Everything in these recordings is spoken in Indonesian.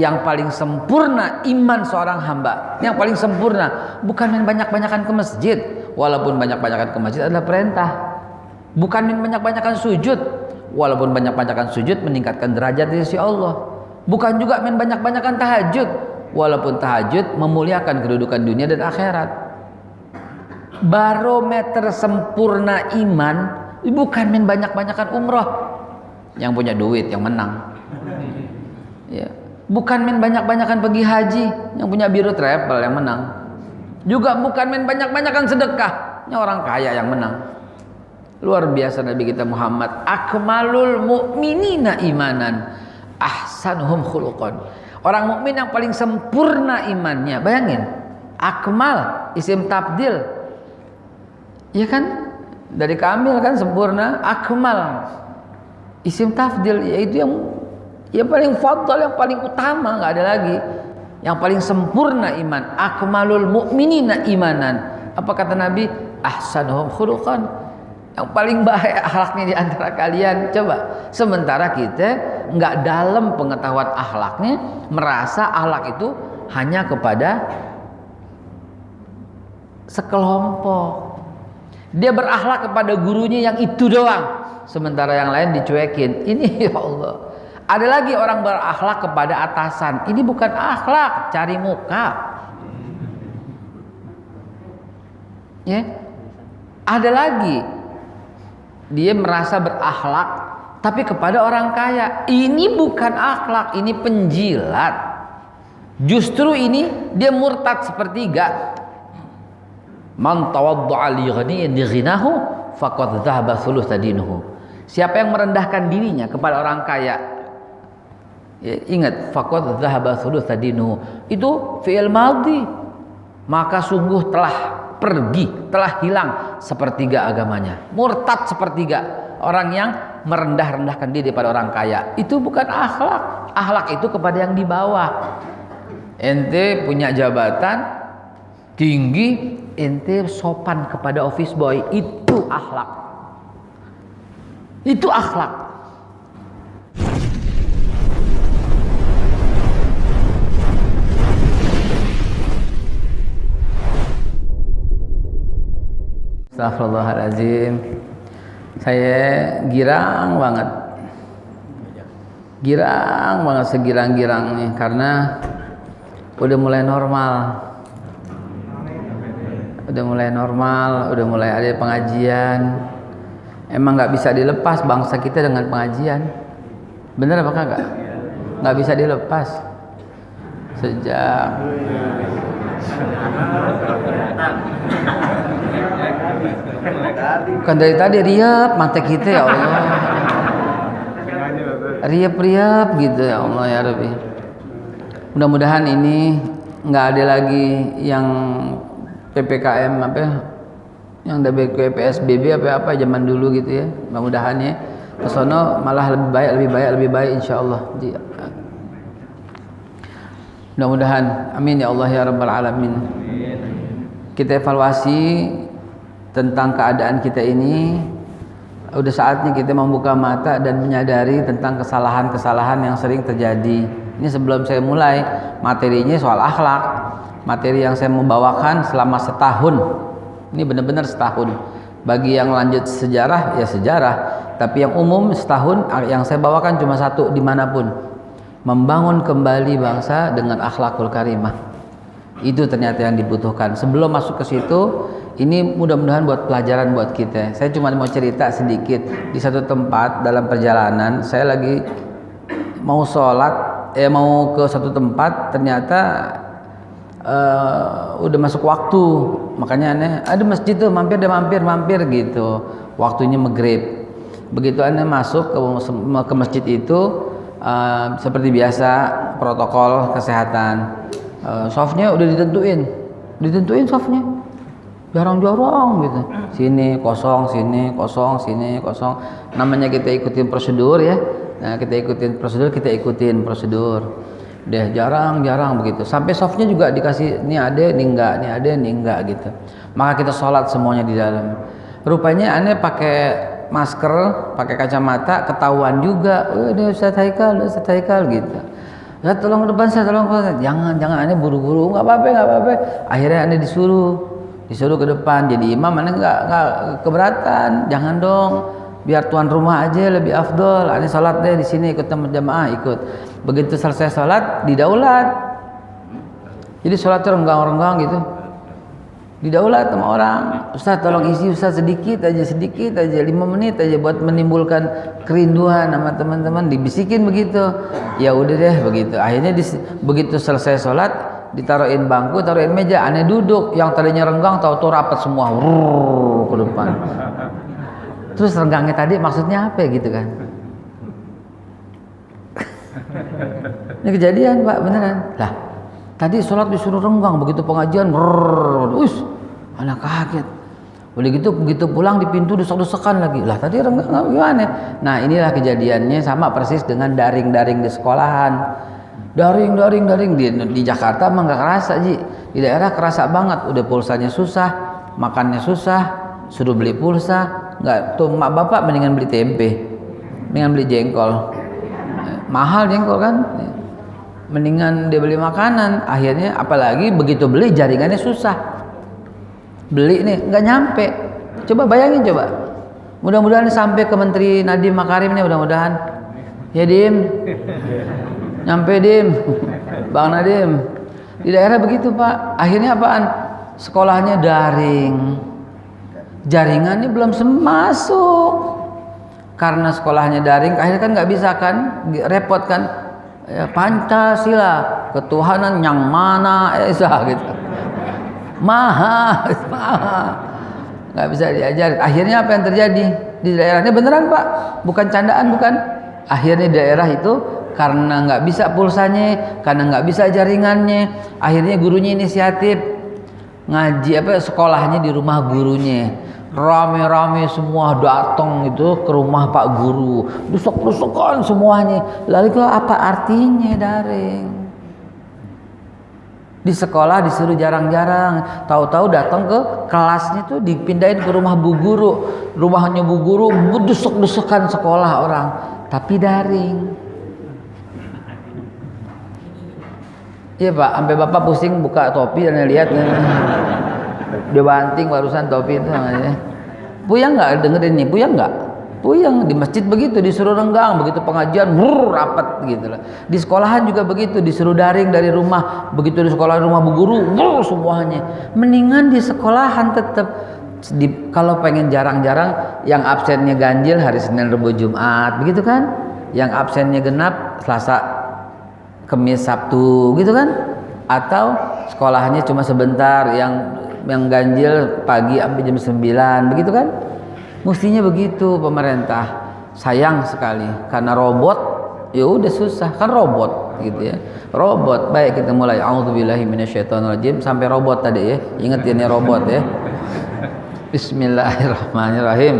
yang paling sempurna iman seorang hamba, yang paling sempurna bukan main banyak-banyakan ke masjid, walaupun banyak-banyakan ke masjid adalah perintah. Bukan main banyak-banyakan sujud, walaupun banyak-banyakan sujud meningkatkan derajat di sisi Allah. Bukan juga main banyak-banyakan tahajud, walaupun tahajud memuliakan kedudukan dunia dan akhirat. Barometer sempurna iman bukan main banyak-banyakan umroh. Yang punya duit yang menang. Ya. Bukan main banyak-banyakan pergi haji, yang punya biro travel yang menang. Juga bukan main banyak-banyakan sedekah, yang orang kaya yang menang. Luar biasa Nabi kita Muhammad, akmalul mu'minina imanan ahsanuhum khuluqan. Orang mukmin yang paling sempurna imannya. Bayangin, akmal isim tabdil. Ya kan? Dari kamil kan sempurna, akmal isim tafdil, yaitu yang paling fadhal, yang paling utama, nggak ada lagi. Yang paling sempurna iman, akmalul mu'minina imanan. Apa kata Nabi? Ahsanuhum khuluqan. Yang paling baik akhlaknya di antara kalian. Coba, sementara kita nggak dalam pengetahuan akhlaknya, merasa akhlak itu hanya kepada sekelompok. Dia berakhlak kepada gurunya yang itu doang, sementara yang lain dicuekin. Ini ya Allah. Ada lagi orang berakhlak kepada atasan. Ini bukan akhlak, cari muka. Ya. Ada lagi dia merasa berakhlak tapi kepada orang kaya. Ini bukan akhlak, ini penjilat. Justru ini dia murtad sepertiga. Man tawaddu'a li ghaniyin li ghinahu faqad dhahaba thulutsa dinuhu. Siapa yang merendahkan dirinya kepada orang kaya, ya, ingat faqad dhahaba thulutsa dinuhu, itu fi'il madhi, maka sungguh telah pergi, telah hilang sepertiga agamanya. Murtad sepertiga, orang yang merendah-rendahkan diri pada orang kaya. Itu bukan akhlak. Akhlak itu kepada yang di bawah. Ente punya jabatan tinggi, ente sopan kepada office boy, itu akhlak. Itu akhlak. Astagfirullahaladzim. Saya girang banget segirang-girangnya karena udah mulai normal, udah mulai ada pengajian. Emang nggak bisa dilepas bangsa kita dengan pengajian. Bener apa kagak? Nggak bisa dilepas. Sejak bukan dari tadi riap mata kita ya Allah, riap gitu ya Allah ya Rabbi. Mudah-mudahan ini nggak ada lagi yang PPKM apa ya, yang PSBB apa zaman dulu gitu ya. Mudah-mudahan ya kesono malah lebih baik insyaallah. Mudah-mudahan, amin ya Allah ya Rabbal Alamin. Kita evaluasi tentang keadaan kita ini. Udah saatnya kita membuka mata dan menyadari tentang kesalahan-kesalahan yang sering terjadi. Ini sebelum saya mulai materinya soal akhlak, materi yang saya membawakan selama setahun. Ini benar-benar setahun. Bagi yang lanjut sejarah ya sejarah, tapi yang umum setahun yang saya bawakan cuma satu dimanapun. Membangun kembali bangsa dengan akhlakul karimah. Itu ternyata yang dibutuhkan. Sebelum masuk ke situ, ini mudah-mudahan buat pelajaran buat kita. Saya cuma mau cerita sedikit. Di satu tempat dalam perjalanan, saya lagi mau sholat, mau ke satu tempat, ternyata udah masuk waktu. Makanya aneh, ada masjid tuh, mampir gitu. Waktunya maghrib. Begitu aneh masuk ke masjid itu, seperti biasa protokol kesehatan. Softnya udah ditentuin softnya, jarang-jarang gitu, sini kosong. Namanya kita ikutin prosedur ya. Nah kita ikutin prosedur, udah jarang begitu. Sampai softnya juga dikasih, ini ada, ini enggak gitu. Maka kita sholat semuanya di dalam. Rupanya aneh pakai masker, pakai kacamata, ketahuan juga. Ini Ustaz Haikal gitu. Ustaz tolong ke depan saya, tolong ke depan. Jangan, aneh buru-buru, nggak apa-apa. Akhirnya aneh disuruh ke depan jadi imam, aneh nggak keberatan. Jangan dong, biar tuan rumah aja lebih afdol. Aneh sholat deh di sini ikut jamaah ikut. Begitu selesai sholat didaulat. Jadi sholatnya renggang gitu. Didaulat sama orang. Ustaz tolong isi Ustaz sedikit aja 5 menit aja buat menimbulkan kerinduan sama teman-teman, dibisikin begitu. Ya udah deh begitu. Akhirnya begitu selesai sholat ditaruhin bangku, taruhin meja, aneh duduk. Yang tadinya renggang tahu-tahu rapat semua ke depan. Terus renggangnya tadi maksudnya apa gitu kan? Ini kejadian Pak, beneran. Lah, tadi sholat disuruh renggang, begitu pengajian, anak kaget. Udah gitu, begitu pulang di pintu desek-desekan lagi. Lah tadi renggang gimana? Nah inilah kejadiannya sama persis dengan daring-daring di sekolahan. Daring di Jakarta emang nggak kerasa Ji. Di daerah kerasa banget. Udah pulsanya susah, makannya susah, suruh beli pulsa. Nggak tuh mak bapak mendingan beli tempe, mendingan beli jengkol. Mahal jengkol kan? Mendingan dia beli makanan. Akhirnya apalagi begitu beli jaringannya susah. Beli nih nggak nyampe. Coba bayangin coba. Mudah-mudahan sampai ke Menteri Nadiem Makarim nih, mudah-mudahan. Ya Dim. Nyampe Dim. Bang Nadiem. Di daerah begitu Pak. Akhirnya apaan? Sekolahnya daring. Jaringannya belum masuk. Karena sekolahnya daring, akhirnya kan nggak bisa kan, repot kan. Ya, Pancasila, ketuhanan yang mana esa gitu. Maha, nggak bisa diajar. Akhirnya apa yang terjadi di daerahnya? Beneran Pak, bukan candaan, bukan. Akhirnya di daerah itu karena nggak bisa pulsanya, karena nggak bisa jaringannya, akhirnya gurunya inisiatif ngaji sekolahnya di rumah gurunya. Rame-rame semua datang itu ke rumah Pak Guru, dusuk-dusukan semuanya. Lalu apa artinya daring? Di sekolah disuruh jarang-jarang, tahu-tahu datang ke kelasnya tuh dipindahin ke rumah Bu Guru. Rumahnya Bu Guru dusuk-dusukan sekolah orang, tapi daring. Iya Pak, sampai Bapak pusing buka topi dan lihat dia banting barusan topi itu namanya. Puyang nggak dengerin nih? Puyang nggak? Puyang. Di masjid begitu disuruh renggang, begitu pengajian rapat gitu lah. Di sekolahan juga begitu, disuruh daring dari rumah, begitu di sekolah rumah Bu Guru semuanya. Mendingan di sekolahan tetap. Kalau pengen jarang-jarang yang absennya ganjil hari Senin, Rabu, Jumat begitu kan, yang absennya genap Selasa, Kamis, Sabtu gitu kan, atau sekolahnya cuma sebentar, yang ganjil pagi sampai jam 9 begitu kan. Mestinya begitu pemerintah. Sayang sekali karena robot ya udah susah kan, robot gitu ya. Robot. Baik, kita mulai. A'udzubillahi minasyaitonirrajim sampai robot tadi ya. Ingat ini robot ya. Bismillahirrahmanirrahim.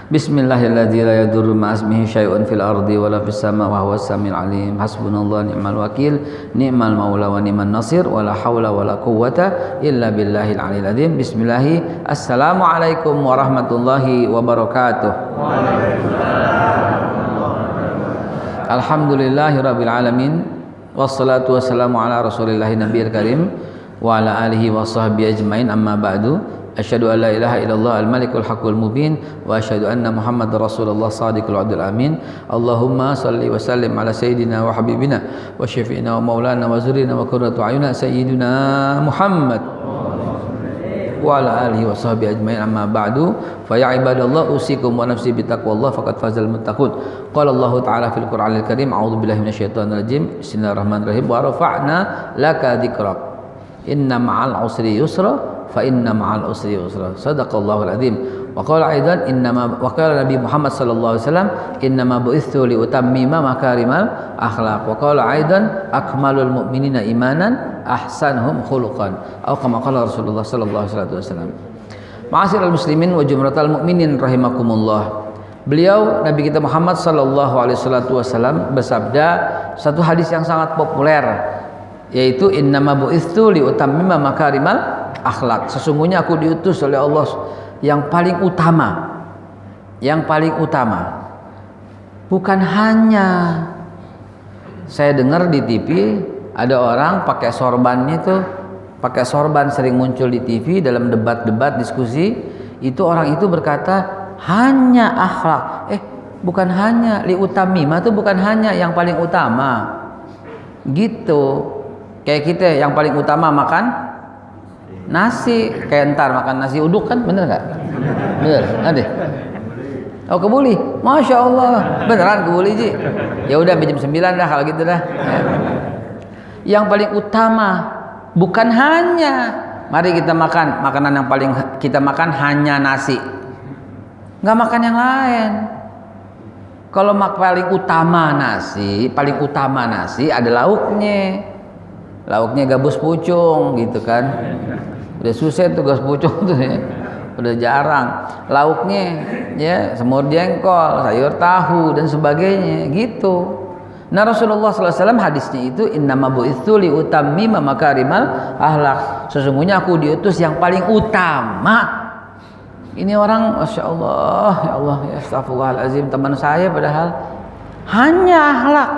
Bismillahirrahmanirrahim. La yadurru ma'asmihi syai'un fil ardi wala fis sama' wa huwas samiul alim. Hasbunallahu ni'mal wakil, ni'mal maula wa ni'man nasir, wala haula wala quwwata illa billahil aliyil azim. Bismillah. Assalamualaikum warahmatullahi wabarakatuh. Alhamdulillahirabbil alamin. Wassalatu wassalamu ala rasulillahi nabiyil karim wa ala alihi wa sahbihi ajmain, amma ba'du. Asyhadu an la ilaha illallah al-malikul haqqul mubin wa asyhadu anna Muhammadar Rasulullah shadiqul wa'dul amin. Allahumma shalli wa sallim ala sayyidina wa habibina wa syafi'ina wa maulana wa zurrina wa qurratu a'yunina sayyidina Muhammad wa ala alihi wa sahbihi ajmain, amma ba'du. Fa ya ibadallah usikum wa nafsi bi taqwallah faqad fazal muttaqun. Qala Allah ta'ala fil Qur'anil Karim, a'udzu billahi minasyaitonir rajim. Bismillahirrahmanirrahim. Wa rafa'na laka dzikrak. Inna ma'al usri yusra fa inna ma'al usri yusra. Sadaqallahul azim. Wa qala aidan wa qala Nabi Muhammad sallallahu alaihi wasallam innama bu'itsu li utammima makarimal akhlaq. Wa qala aidan akmalul mu'minina imanan ahsanuhum khuluqan. Atau kama qala Rasulullah sallallahu alaihi wasallam. Ma'asyiral muslimin wa jumratal mu'minin rahimakumullah. Beliau Nabi kita Muhammad sallallahu alaihi wasallam bersabda satu hadis yang sangat populer, yaitu innama bu'itsu li utammima makarimal akhlak. Sesungguhnya aku diutus oleh Allah yang paling utama, bukan hanya Saya dengar di TV ada orang pakai sorbannya tuh, pakai sorban sering muncul di TV dalam debat-debat diskusi. Itu orang itu berkata hanya akhlak. Bukan hanya, li utamima itu bukan hanya yang paling utama. Gitu. Kayak kita yang paling utama makan nasi, kayak ntar makan nasi uduk kan, bener nggak? Bener, ada. Oh kebuli, masya Allah, beneran kebuli Ji. Ya udah jam 9 dah kalau gitu dah. Yang paling utama bukan hanya, mari kita makan makanan yang paling kita makan hanya nasi, nggak makan yang lain. Kalau paling utama nasi ada lauknya. Lauknya gabus pucung gitu kan. Udah susah tuh gabus pucung tuh ya. Udah jarang. Lauknya ya semur jengkol, sayur tahu dan sebagainya gitu. Nah Rasulullah SAW hadisnya itu innama bu'itsu li utammima makarimal akhlak. Sesungguhnya aku diutus yang paling utama. Ini orang masya Allah, ya Allah, ya astagfirullahaladzim, teman saya padahal hanya akhlak.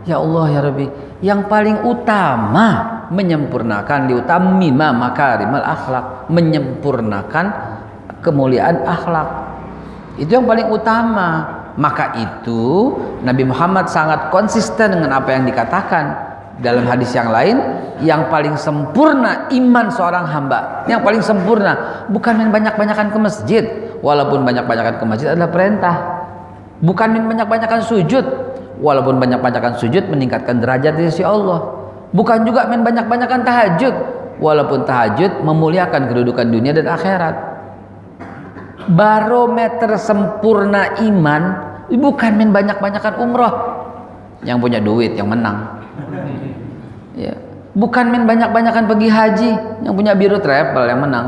Ya Allah ya Rabbi, yang paling utama menyempurnakan liutammima makarimal akhlak, menyempurnakan kemuliaan akhlak. Itu yang paling utama. Maka itu Nabi Muhammad sangat konsisten dengan apa yang dikatakan dalam hadis yang lain, yang paling sempurna iman seorang hamba, yang paling sempurna bukan main banyak-banyakan ke masjid, walaupun banyak-banyakan ke masjid adalah perintah. Bukan main banyak-banyakan sujud, walaupun banyak-banyakan sujud meningkatkan derajat di sisi Allah. Bukan juga main banyak-banyakan tahajud, walaupun tahajud memuliakan kedudukan dunia dan akhirat. Barometer sempurna iman bukan main banyak-banyakan umroh. Yang punya duit yang menang. Ya. Bukan main banyak-banyakan pergi haji, yang punya biru travel yang menang.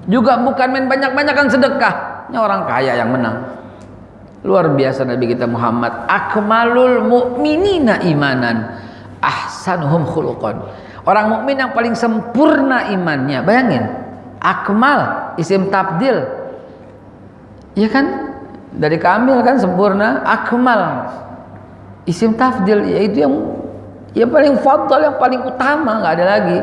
Juga bukan main banyak-banyakan sedekah, yang orang kaya yang menang. Luar biasa Nabi kita Muhammad. Akmalul mu'minina imanan, ahsanuhum khuluqan. Orang mukmin yang paling sempurna imannya. Bayangin, akmal isim tabdil. Ya kan? Dari kamil kan sempurna, akmal isim tafdil, yaitu yang paling fadhal, yang paling utama, nggak ada lagi.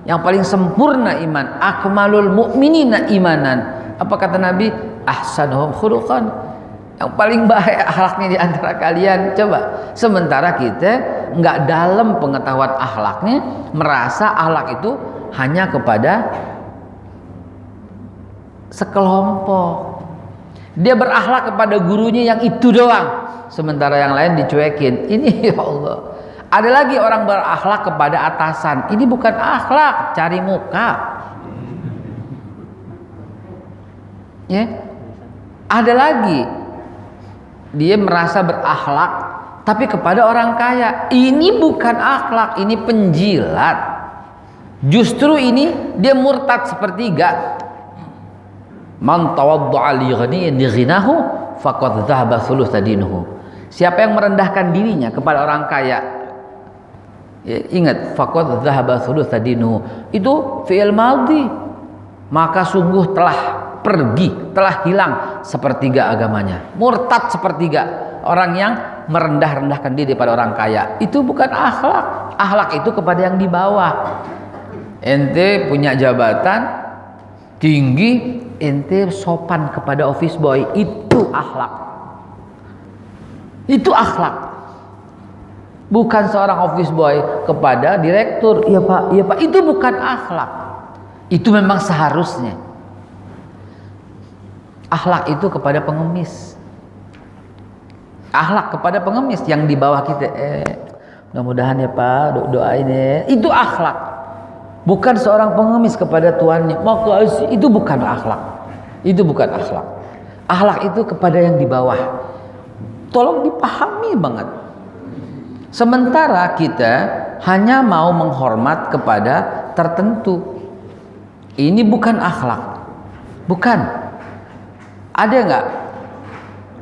Yang paling sempurna iman, akmalul mu'minina imanan. Apa kata Nabi? Ahsanuhum khuluqan. Yang paling baik akhlaknya di antara kalian. Coba, sementara kita nggak dalam pengetahuan akhlaknya, merasa akhlak itu hanya kepada sekelompok. Dia berakhlak kepada gurunya yang itu doang, sementara yang lain dicuekin. Ini ya Allah. Ada lagi orang berakhlak kepada atasan. Ini bukan akhlak, cari muka. Ya. Ada lagi dia merasa berakhlak tapi kepada orang kaya. Ini bukan akhlak, ini penjilat. Justru ini dia murtad sepertiga. Man tawaddu'a li ghaniyin ghinahu faqad dhahaba thulutsa dinuhu. Siapa yang merendahkan dirinya kepada orang kaya, ya, ingat faqad dhahaba thulutsa dinuhu. Itu fi'il madhi. Maka sungguh telah pergi, telah hilang sepertiga agamanya. Murtad sepertiga. Orang yang merendah-rendahkan diri pada orang kaya. Itu bukan akhlak. Akhlak itu kepada yang di bawah. Ente punya jabatan tinggi, ente sopan kepada office boy, itu akhlak. Itu akhlak. Bukan seorang office boy kepada direktur, iya pak, itu bukan akhlak. Itu memang seharusnya. Akhlak itu kepada pengemis. Akhlak kepada pengemis yang di bawah kita. Mudah-mudahan ya pak, doain ya. Itu akhlak. Bukan seorang pengemis kepada tuannya. Makasih, itu bukan akhlak. Itu bukan akhlak. Akhlak itu kepada yang di bawah. Tolong dipahami banget. Sementara kita hanya mau menghormat kepada tertentu. Ini bukan akhlak. Bukan. Ada nggak?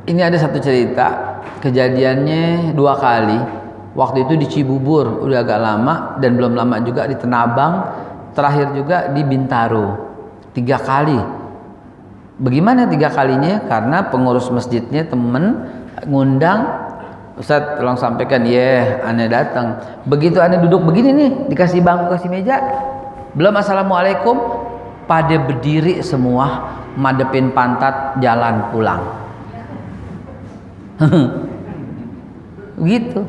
Ini ada satu cerita. Kejadiannya 2 kali. Waktu itu di Cibubur, udah agak lama, dan belum lama juga di Tenabang, terakhir juga di Bintaro. 3 kali. Bagaimana 3 kalinya? Karena pengurus masjidnya temen ngundang, Ustaz tolong sampaikan, aneh datang. Begitu aneh duduk begini nih, dikasih bangku, kasih meja, belum assalamualaikum, pada berdiri semua, madepin pantat, jalan pulang. Begitu.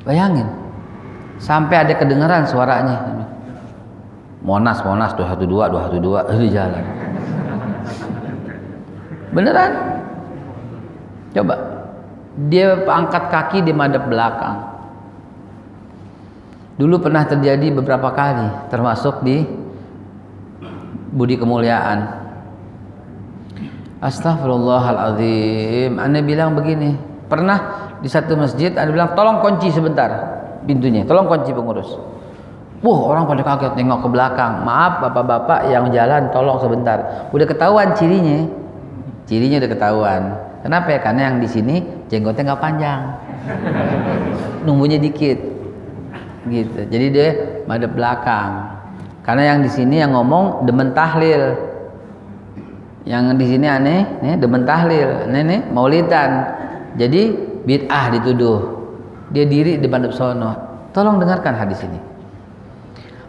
Bayangin, sampai ada kedengaran suaranya. Monas 212 di jalan. Beneran. Coba. Dia angkat kaki di madep belakang. Dulu pernah terjadi beberapa kali, termasuk di Budi Kemuliaan. Astagfirullahaladzim. Ane bilang begini, pernah di satu masjid Ane bilang tolong kunci sebentar pintunya, tolong kunci pengurus. Orang pada kaget nengok ke belakang. Maaf bapak-bapak yang jalan, tolong sebentar. Udah ketahuan cirinya. Cirinya udah ketahuan. Kenapa ya? Karena yang di sini jenggotnya nggak panjang, nunggunya dikit, gitu. Jadi dia madep belakang. Karena yang di sini yang ngomong demen tahlil, yang di sini aneh, nih demen tahlil, nih maulidan. Jadi bid'ah dituduh. Dia diri di madep sono. Tolong dengarkan hadis ini.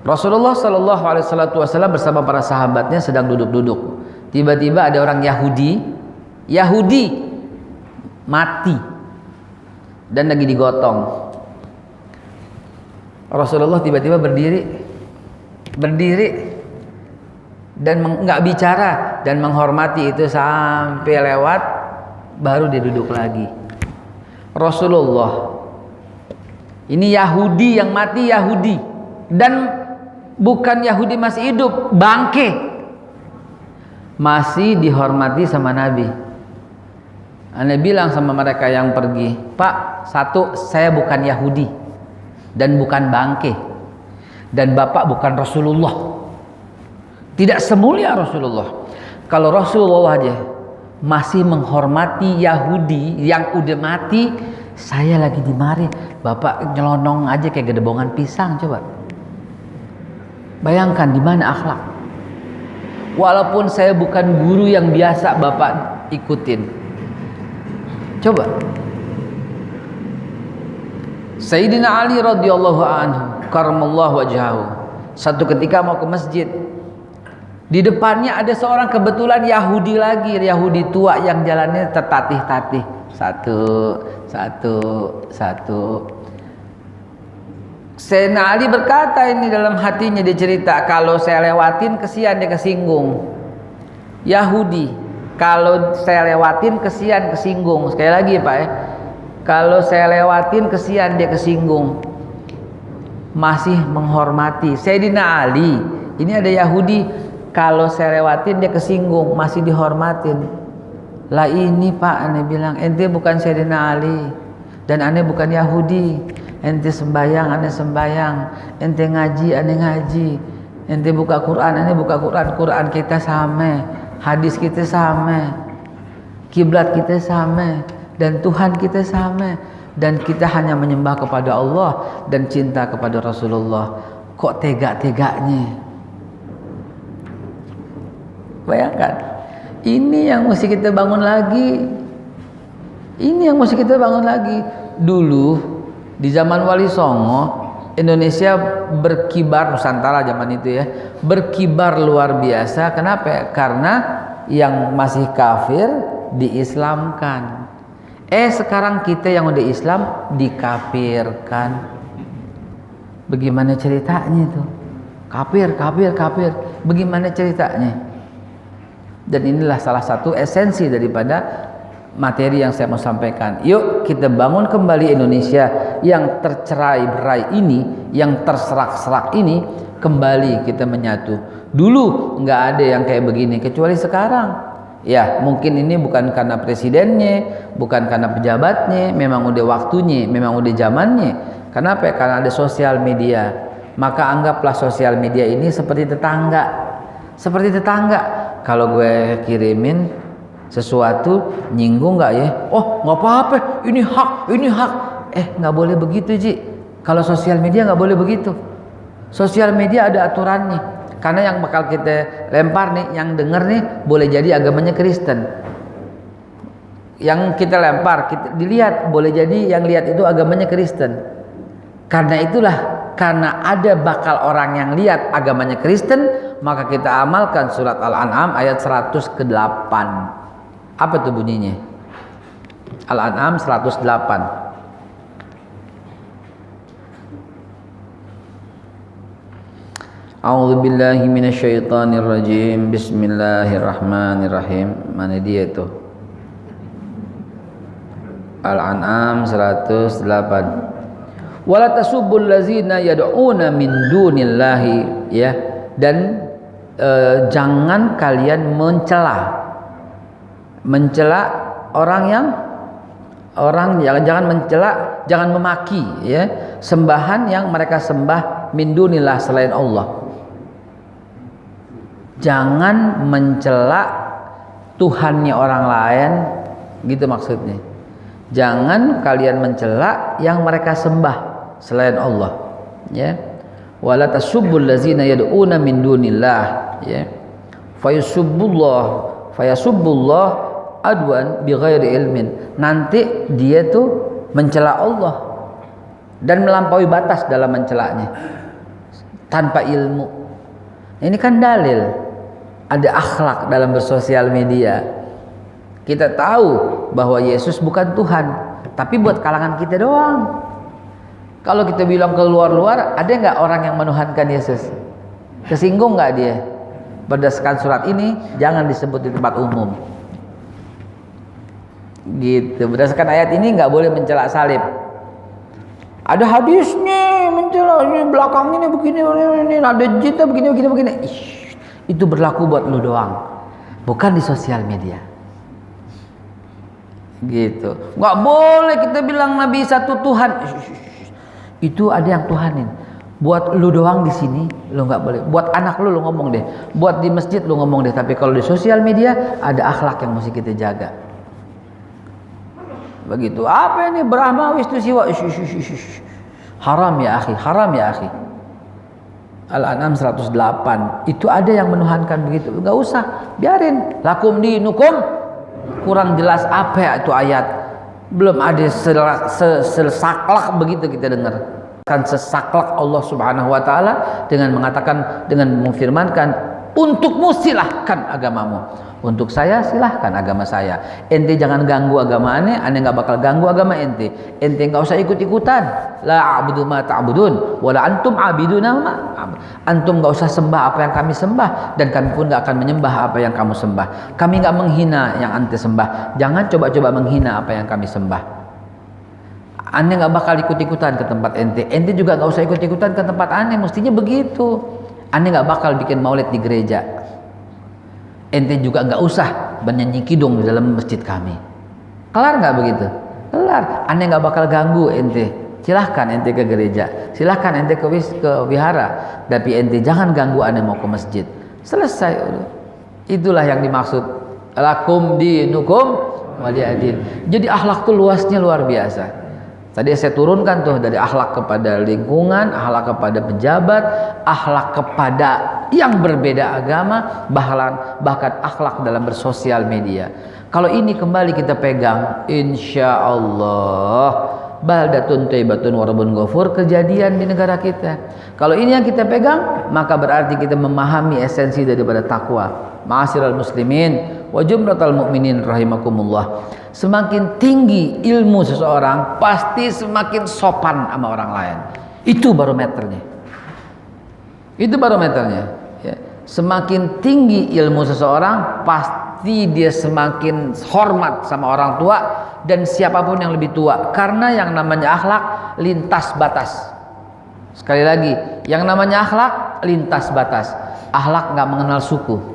Rasulullah Shallallahu Alaihi Wasallam bersama para sahabatnya sedang duduk-duduk. Tiba-tiba ada orang Yahudi mati dan lagi digotong. Rasulullah tiba-tiba berdiri dan nggak bicara dan menghormati itu sampai lewat, baru dia duduk lagi. Rasulullah, ini Yahudi yang mati, Yahudi, dan bukan Yahudi masih hidup, bangke, masih dihormati sama Nabi. Ane bilang sama mereka yang pergi, Pak, satu, saya bukan Yahudi dan bukan bangke, dan Bapak bukan Rasulullah, tidak semulia Rasulullah. Kalau Rasulullah aja masih menghormati Yahudi yang udah mati, saya lagi di mari, Bapak nyelonong aja kayak gedebongan pisang. Coba bayangkan di mana akhlak. Walaupun saya bukan guru yang biasa Bapak ikutin. Coba. Sayyidina Ali radhiyallahu anhu karramallahu wajhahu, satu ketika mau ke masjid, di depannya ada seorang kebetulan Yahudi lagi, Yahudi tua yang jalannya tertatih-tatih, satu. Sayyidina Ali berkata ini dalam hatinya, dia cerita, kalau saya lewatin kesian dia kesinggung. Yahudi, kalau saya lewatin kesian kesinggung. Sekali lagi Pak ya, kalau saya lewatin kesian dia kesinggung. Masih menghormati Sayyidina Ali. Ini ada Yahudi, kalau saya lewatin dia kesinggung, masih dihormatin. Lah ini Pak, aneh bilang, ente bukan Sayyidina Ali dan aneh bukan Yahudi. Ente sembayang, aneh sembayang. Ente ngaji, aneh ngaji. Ente buka Quran, aneh buka Quran. Quran kita sama, hadis kita sama, kiblat kita sama, dan Tuhan kita sama, dan kita hanya menyembah kepada Allah dan cinta kepada Rasulullah. Kok tega-teganya? Bayangkan, ini yang mesti kita bangun lagi. Ini yang mesti kita bangun lagi. Dulu di zaman Wali Songo, Indonesia berkibar, Nusantara zaman itu ya, berkibar luar biasa. Kenapa? Karena yang masih kafir diislamkan. Sekarang kita yang udah Islam dikafirkan. Bagaimana ceritanya itu? Kafir. Bagaimana ceritanya? Dan inilah salah satu esensi daripada materi yang saya mau sampaikan. Yuk kita bangun kembali Indonesia yang tercerai-berai ini, yang terserak-serak ini, kembali kita menyatu. Dulu nggak ada yang kayak begini, kecuali sekarang. Ya mungkin ini bukan karena presidennya, bukan karena pejabatnya, memang udah waktunya, memang udah zamannya. Kenapa? Karena ada sosial media. Maka anggaplah sosial media ini seperti tetangga. Seperti tetangga. Kalau gue kirimin sesuatu, nyinggung nggak ya? Oh nggak apa-apa, ini hak. Nggak boleh begitu Ji. Kalau sosial media nggak boleh begitu. Sosial media ada aturannya. Karena yang bakal kita lempar nih, yang denger nih, boleh jadi agamanya Kristen. yang kita lempar, kita dilihat, boleh jadi yang lihat itu agamanya Kristen. Karena itulah, karena ada bakal orang yang lihat agamanya Kristen, maka kita amalkan surat Al-An'am ayat 100 ke 8. Apa tuh bunyinya? Al-An'am 108. A'udzu billahi minasyaitonir rajim. Bismillahirrahmanirrahim. Mana dia tuh? Al-An'am 108. Wala tasubbul ladzina yad'una min dunillahi, ya. Dan jangan kalian mencela jangan mencela, jangan memaki, ya, sembahan yang mereka sembah min dunillah, selain Allah. Jangan mencela Tuhannya orang lain, gitu maksudnya. Jangan kalian mencela yang mereka sembah selain Allah, ya. Wala tasubbul ladzina yad'una min dunillah, ya. Fayasubbullah adwan bighairi ilmin. Nanti dia tuh mencela Allah dan melampaui batas dalam mencelanya tanpa ilmu. Ini kan dalil ada akhlak dalam bersosial media. Kita tahu bahwa Yesus bukan Tuhan, tapi buat kalangan kita doang. Kalau kita bilang ke luar-luar, ada nggak orang yang menuhankan Yesus? Kesinggung nggak dia? Berdasarkan surat ini, jangan disebut di tempat umum. Gitu. Berdasarkan ayat ini nggak boleh mencela salib. Ada hadisnya mencela ini, belakang ini begini, ini ada jita begini. Itu berlaku buat lu doang, bukan di sosial media. Gitu. Nggak boleh kita bilang Nabi satu Tuhan. Itu ada yang Tuhanin. Buat lu doang di sini lu nggak boleh. Buat anak lu ngomong deh. Buat di masjid lu ngomong deh. Tapi kalau di sosial media ada akhlak yang mesti kita jaga. Begitu. Apa ini Brahma Wisnu Siwa? Haram ya akhi, haram ya akhi. Al-An'am 108. Itu ada yang menuhankan begitu. Enggak usah, biarin. Lakum dinukum. Kurang jelas apa ya itu ayat. Belum ada sesaklak begitu kita dengar. Kan sesaklak Allah Subhanahu wa taala dengan mengatakan, dengan memfirmankan, untukmu silahkan agamamu. Untuk saya silahkan agama saya. Ente jangan ganggu agama aneh nggak bakal ganggu agama ente. Ente nggak usah ikut-ikutan. La a'budu ma ta'budun, wala antum abiduna ma. Antum nggak usah sembah apa yang kami sembah, dan kami pun nggak akan menyembah apa yang kamu sembah. Kami nggak menghina yang ente sembah. Jangan coba-coba menghina apa yang kami sembah. Aneh nggak bakal ikut-ikutan ke tempat ente. Ente juga nggak usah ikut-ikutan ke tempat aneh. Mestinya begitu. Aneh nggak bakal bikin maulid di gereja. Ente juga nggak usah bernyanyi kidung di dalam masjid kami. Kelar nggak begitu? Kelar. Aneh nggak bakal ganggu ente. Silahkan ente ke gereja, silahkan ente ke wihara, tapi ente jangan ganggu aneh mau ke masjid. Selesai. Itulah yang dimaksud lakum dinukum waliyadin. Jadi akhlak tuh luasnya luar biasa. Tadi saya turunkan tuh dari akhlak kepada lingkungan, akhlak kepada pejabat, akhlak kepada yang berbeda agama, bahkan akhlak dalam bersosial media. Kalau ini kembali kita pegang, insya Allah baldatun thayyibatun wa rabbun ghafur, kejadian di negara kita. Kalau ini yang kita pegang, maka berarti kita memahami esensi daripada takwa. Ma'asyiral muslimin wa jumratal mu'minin rahimakumullah. Semakin tinggi ilmu seseorang, pasti semakin sopan sama orang lain. Itu barometernya. Itu barometernya. Ya. Semakin tinggi ilmu seseorang, pasti dia semakin hormat sama orang tua dan siapapun yang lebih tua. Karena yang namanya akhlak lintas batas. Sekali lagi, yang namanya akhlak lintas batas. Akhlak nggak mengenal suku.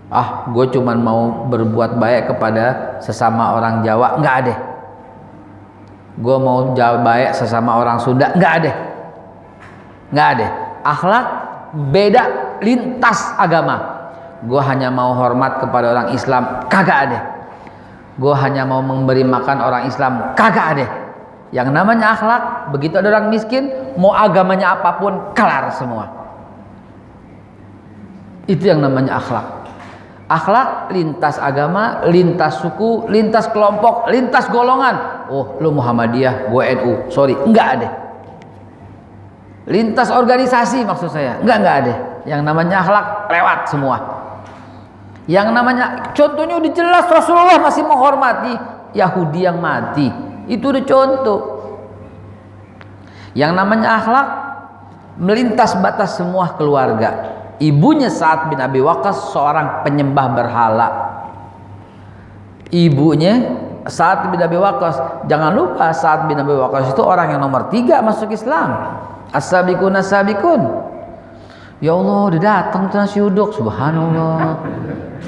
Ah, gue cuman mau berbuat baik kepada sesama orang Jawa, nggak ada. Gue mau baik sesama orang Sunda, nggak ada. Nggak ada. Akhlak beda lintas agama. Gue hanya mau hormat kepada orang Islam, kagak ada. Gue hanya mau memberi makan orang Islam, kagak ada. Yang namanya akhlak, begitu ada orang miskin, mau agamanya apapun, kelar semua. Itu yang namanya akhlak. Akhlak lintas agama, lintas suku, lintas kelompok, lintas golongan. Oh, lu Muhammadiyah, gue NU. Sorry, enggak ada. Lintas organisasi maksud saya. Enggak ada. Yang namanya akhlak lewat semua. Yang namanya contohnya udah jelas, Rasulullah masih menghormati Yahudi yang mati. Itu udah contoh. Yang namanya akhlak melintas batas semua keluarga. Ibunya Sa'ad bin Abi Waqqas seorang penyembah berhala. Ibunya Sa'ad bin Abi Waqqas, jangan lupa Sa'ad bin Abi Waqqas itu orang yang nomor 3 masuk Islam. As-sabiqun as-sabiqun. Ya Allah, udah datang tuh nasi uduk, subhanallah.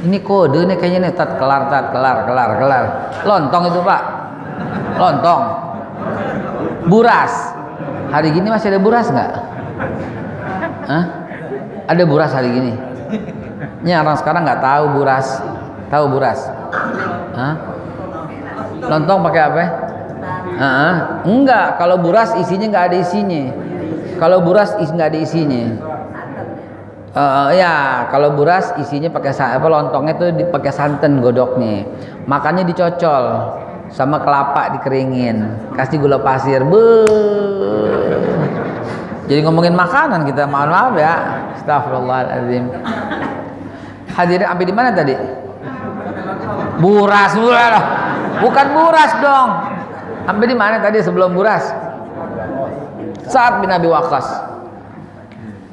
Ini kode nih kayaknya nih, kelar. Lontong itu Pak, lontong. Buras. Hari gini masih ada buras nggak? Hah? Ada buras hari gini? Ini orang sekarang nggak tahu buras. Tahu buras? Hah? Lontong pakai apa? Enggak. Kalau buras isinya nggak ada isinya. Kalau buras nggak ada isinya. Ya, kalau buras isinya pakai apa? Lontongnya tuh dipakai santan godoknya. Makannya dicocol sama kelapa dikeringin. Kasih gula pasir. Jadi ngomongin makanan kita, mohon maaf ya. Astagfirullahaladzim. Hadirin sampai di mana tadi? Buras, bukan buras dong. Sampai di mana tadi sebelum buras? Sa'ad bin Abi Waqqas.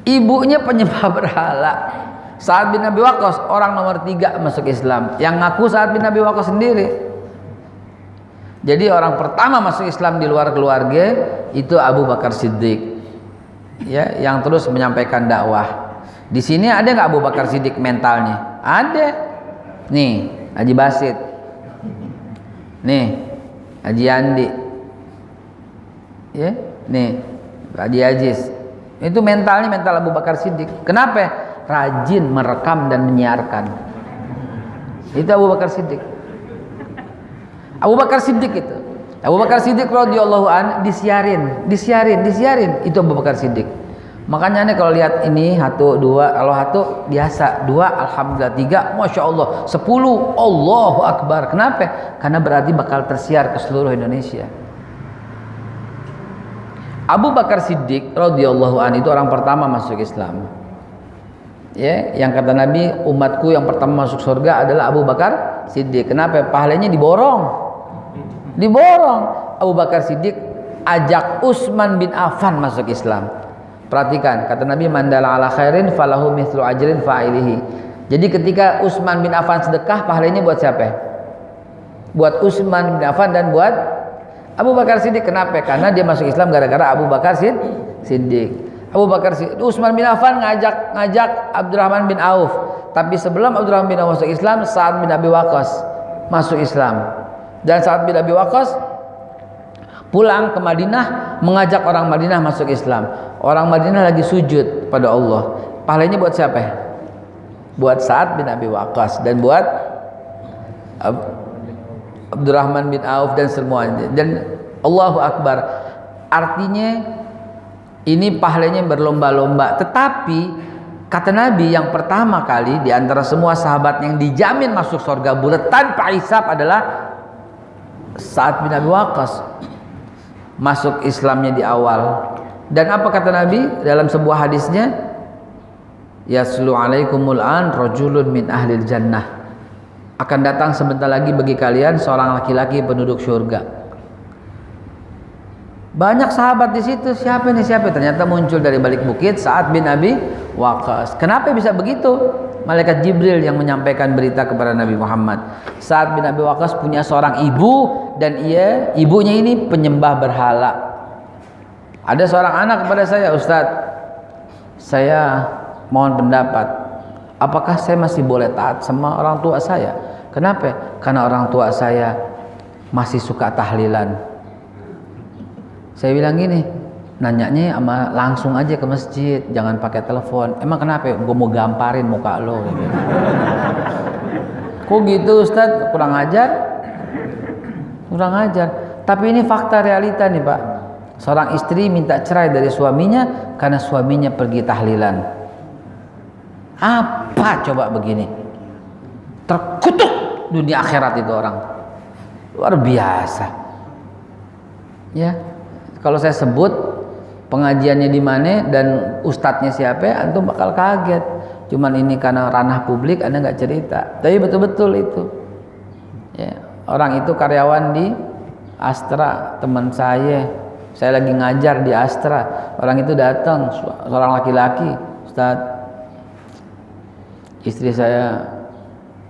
Ibunya penyembah berhala. Sa'ad bin Abi Waqqas orang nomor 3 masuk Islam. Yang ngaku Sa'ad bin Abi Waqqas sendiri. Jadi orang pertama masuk Islam di luar keluarga itu Abu Bakar Siddiq. Ya, yang terus menyampaikan dakwah. Di sini ada nggak Abu Bakar Siddiq mentalnya? Ada. Nih, Haji Basit. Nih, Haji Andi. Ya, nih, Haji Aziz. Itu mentalnya mental Abu Bakar Siddiq. Kenapa? Rajin merekam dan menyiarkan. Itu Abu Bakar Siddiq. Abu Bakar Siddiq itu. Abu Bakar Siddiq radhiyallahu an disiarin. Itu Abu Bakar Siddiq. Makanya nih kalau lihat ini 1, 2, kalau 1 biasa, 2 alhamdulillah, 3 masya Allah, 10 Allahu Akbar. Kenapa? Karena berarti bakal tersiar ke seluruh Indonesia. Abu Bakar Siddiq radhiyallahu an itu orang pertama masuk Islam. Ya, yang kata Nabi, umatku yang pertama masuk surga adalah Abu Bakar Siddiq. Kenapa? Pahalanya diborong. Abu Bakar Siddiq ajak Utsman bin Affan masuk Islam. Perhatikan, kata Nabi, mandala ala khairin falahu mithlu ajrin fa'ilihi. Jadi ketika Utsman bin Affan sedekah, pahalanya buat siapa? Buat Utsman bin Affan dan buat Abu Bakar Siddiq. Kenapa? Karena dia masuk Islam gara-gara Abu Bakar Siddiq. Utsman bin Affan ngajak Abdurrahman bin Auf. Tapi sebelum Abdurrahman bin Auf masuk Islam, Sa'ad bin Abi Waqqas masuk Islam. Dan Sa'ad bin Abi Waqqas pulang ke Madinah mengajak orang Madinah masuk Islam. Orang Madinah lagi sujud pada Allah. Pahalanya buat siapa? Buat Sa'ad bin Abi Waqqas dan buat Abdurrahman bin Auf dan semuanya. Dan Allahu Akbar. Artinya ini pahalanya berlomba-lomba. Tetapi kata Nabi, yang pertama kali di antara semua sahabat yang dijamin masuk surga bulat tanpa hisab adalah Sa'ad bin Abi Waqqas. Masuk Islamnya di awal. Dan apa kata Nabi dalam sebuah hadisnya? Yaslu alaikumul an rajulun min ahlil jannah. Akan datang sebentar lagi bagi kalian seorang laki-laki penduduk surga. Banyak sahabat di situ. Siapa nih? Ternyata muncul dari balik bukit Sa'ad bin Abi Waqqas. Kenapa bisa begitu? Malaikat Jibril yang menyampaikan berita kepada Nabi Muhammad. Sa'ad bin Abi Waqqas punya seorang ibu, dan ibunya ini penyembah berhala. Ada seorang anak kepada saya, Ustadz, saya mohon pendapat, apakah saya masih boleh taat sama orang tua saya? Kenapa? Karena orang tua saya masih suka tahlilan. Saya bilang gini, nanyanya langsung aja ke masjid, jangan pakai telepon. Emang kenapa? Gue mau gamparin muka lo. Kok gitu Ustadz? Kurang ajar. Tapi ini fakta realita nih Pak. Seorang istri minta cerai dari suaminya karena suaminya pergi tahlilan. Apa coba begini? terkutuk dunia akhirat itu orang. Luar biasa. Ya, kalau saya sebut pengajiannya di mana dan ustadznya siapa, antum bakal kaget. Cuman ini karena ranah publik, anda nggak cerita. Tapi betul-betul itu. Ya, orang itu karyawan di Astra, teman saya. Saya lagi ngajar di Astra. Orang itu datang, seorang laki-laki, Ustadz, istri saya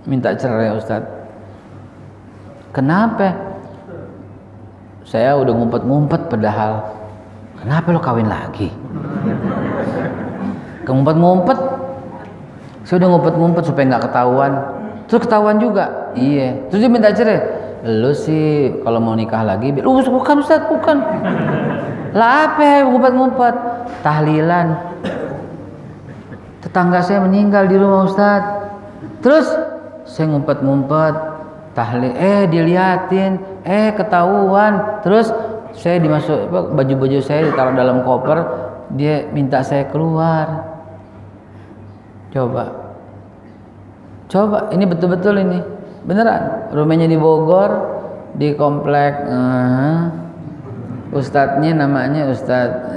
minta cerai Ustadz. Kenapa? Saya udah ngumpet-ngumpet padahal. Kenapa lo kawin lagi? Ngumpet-ngumpet. Saya udah ngumpet-ngumpet supaya nggak ketahuan. Terus ketahuan juga. Iya. Terus dia minta cerai. Lo sih kalau mau nikah lagi, bukan Ustadz, bukan. Lah apa ngumpet-ngumpet? Tahlilan. Tetangga saya meninggal di rumah Ustadz. Terus saya ngumpet-ngumpet tahlil, diliatin, ketahuan. Terus saya dimasuk baju-baju saya ditaruh dalam koper, dia minta saya keluar. Coba ini betul-betul ini beneran. Rumahnya di Bogor, di komplek ustadznya namanya Ustadz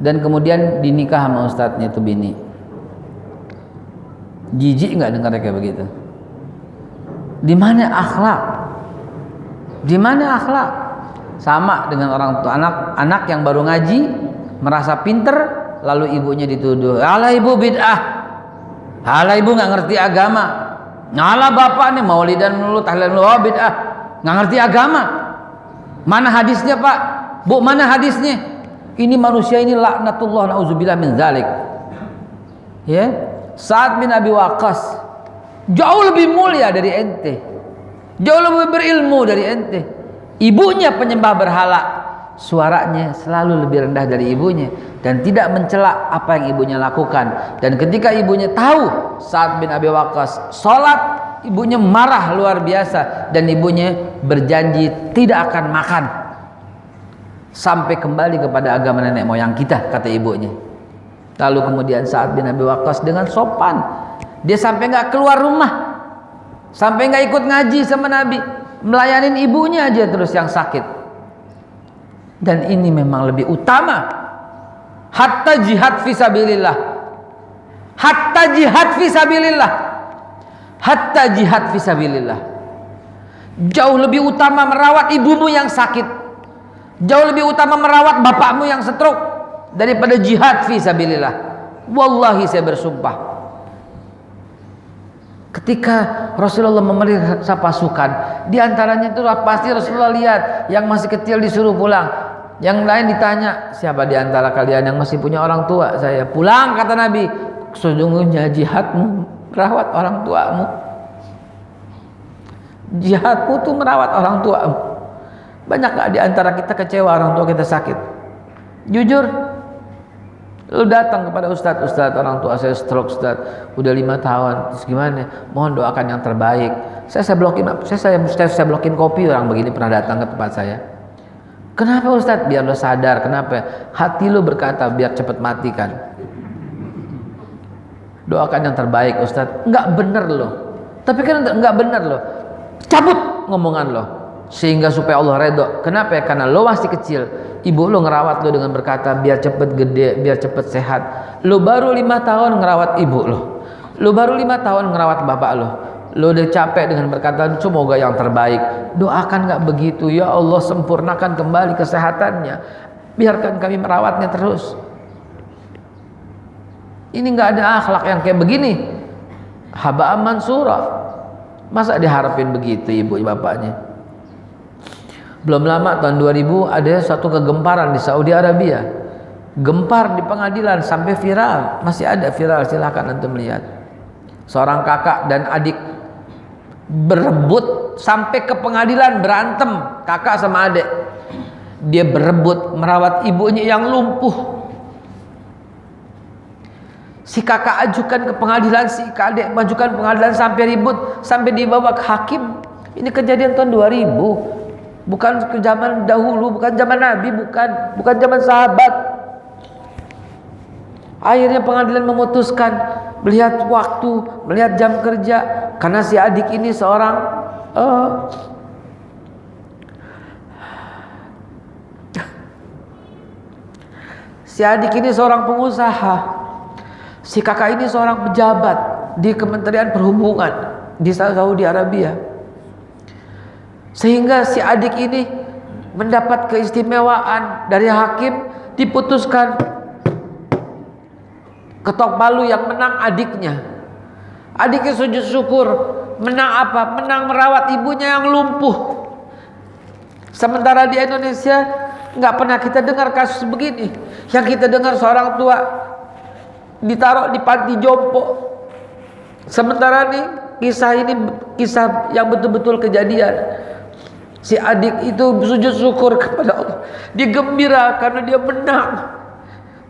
dan kemudian dinikah sama ustadznya itu bini. Jijik nggak dengar kayak begitu? Di mana akhlak? Di mana akhlak? Sama dengan orang tua anak yang baru ngaji merasa pinter, lalu ibunya dituduh, "Alah ibu bid'ah, alah ibu nggak ngerti agama, alah bapak nih maulidan dulu tahlilan dulu, bid'ah, nggak ngerti agama. Mana hadisnya pak? Bu mana hadisnya? Ini manusia ini laknatullah na'udzubillah min dzalik." Ya, Sa'ad bin Abi Waqqas jauh lebih mulia dari ente, jauh lebih berilmu dari ente. Ibunya penyembah berhala, suaranya selalu lebih rendah dari ibunya dan tidak mencela apa yang ibunya lakukan. Dan ketika ibunya tahu Sa'ad bin Abi Waqqas sholat, ibunya marah luar biasa dan ibunya berjanji tidak akan makan sampai kembali kepada agama nenek moyang kita, kata ibunya. Lalu kemudian Sa'ad bin Abi Waqqas dengan sopan, dia sampai nggak keluar rumah, sampai nggak ikut ngaji sama Nabi, melayanin ibunya aja terus yang sakit. Dan ini memang lebih utama, hatta jihad fisabilillah, hatta jihad fisabilillah, hatta jihad fisabilillah. Jauh lebih utama merawat ibumu yang sakit, jauh lebih utama merawat bapakmu yang stroke daripada jihad fisabilillah. Wallahi saya bersumpah, ketika Rasulullah memerintah pasukan, di antaranya itu pasti Rasulullah lihat yang masih kecil disuruh pulang. Yang lain ditanya, siapa di antara kalian yang masih punya orang tua? Saya. Pulang, kata Nabi. Sesungguhnya jihadmu merawat orang tuamu. Jihadmu tuh merawat orang tuamu. Banyak gak di antara kita kecewa orang tua kita sakit? Jujur, lu datang kepada Ustadz, orang tua saya stroke Ustadz, udah 5 tahun, terus gimana? Mohon doakan yang terbaik. Saya blokin kopi, orang begini pernah datang ke tempat saya. Kenapa Ustadz? Biar lo sadar. Kenapa? Hati lo berkata biar cepat mati kan. Doakan yang terbaik Ustadz. Enggak bener lo. Tapi kan enggak bener lo. Cabut ngomongan lo, sehingga supaya Allah redho. Kenapa? Karena lo masih kecil. Ibu lo ngerawat lo dengan berkata biar cepet gede, biar cepet sehat. Lo baru 5 tahun ngerawat ibu lo. Lo baru 5 tahun ngerawat bapak lo. Lo udah capek dengan berkata semoga yang terbaik. Doakan gak begitu, ya Allah sempurnakan kembali kesehatannya, biarkan kami merawatnya terus. Ini gak ada akhlak yang kayak begini. Haba'an mansura. Masa diharapin begitu ibu bapaknya? Belum lama tahun 2000 ada satu kegemparan di Saudi Arabia. Gempar di pengadilan sampai viral. Masih ada viral, silahkan antum lihat. Seorang kakak dan adik berebut sampai ke pengadilan, berantem kakak sama adik. Dia berebut merawat ibunya yang lumpuh. Si kakak ajukan ke pengadilan, si adik majukan pengadilan sampai ribut, sampai dibawa ke hakim. Ini kejadian tahun 2000, bukan ke zaman dahulu, bukan zaman Nabi, bukan zaman sahabat. Akhirnya pengadilan memutuskan melihat waktu, melihat jam kerja, karena si adik ini seorang pengusaha, si kakak ini seorang pejabat di Kementerian Perhubungan di Saudi Arabia, sehingga si adik ini mendapat keistimewaan dari hakim. Diputuskan ketok palu yang menang adiknya. Adiknya sujud syukur. Menang apa? Menang merawat ibunya yang lumpuh. Sementara di Indonesia nggak pernah kita dengar kasus begini. Yang kita dengar seorang tua ditaruh di panti jompo. Sementara nih kisah ini kisah yang betul-betul kejadian. Si adik itu sujud syukur kepada Allah. Dia gembira karena dia menang